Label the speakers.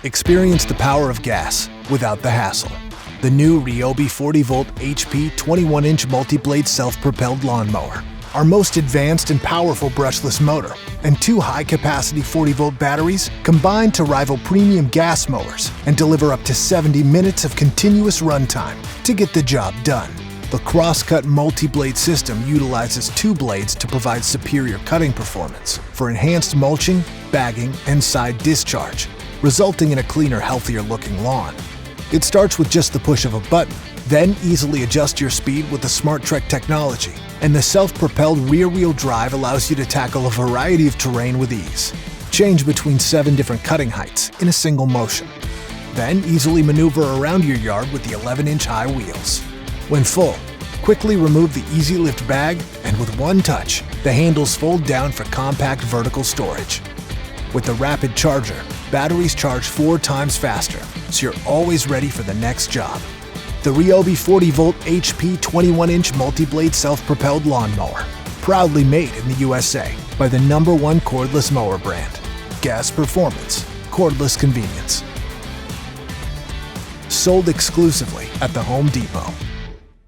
Speaker 1: Experience the power of gas without the hassle. The new RYOBI 40-volt HP 21-inch multi-blade self-propelled lawnmower. Our most advanced and powerful brushless motor and two high-capacity 40-volt batteries combine to rival premium gas mowers and deliver up to 70 minutes of continuous runtime to get the job done. The Crosscut multi-blade system utilizes two blades to provide superior cutting performance for enhanced mulching, bagging, and side discharge, resulting in a cleaner, healthier-looking lawn. It starts with just the push of a button, then easily adjust your speed with the SmartTrek technology, and the self-propelled rear-wheel drive allows you to tackle a variety of terrain with ease. Change between 7 different cutting heights in a single motion. Then easily maneuver around your yard with the 11-inch high wheels. When full, quickly remove the Easy Lift bag, and with one touch, the handles fold down for compact vertical storage. With the rapid charger, batteries charge 4 times faster, so you're always ready for the next job. The RYOBI 40-volt HP 21-inch multi-blade self-propelled lawnmower, proudly made in the USA by the #1 cordless mower brand. Gas performance, cordless convenience. Sold exclusively at the Home Depot.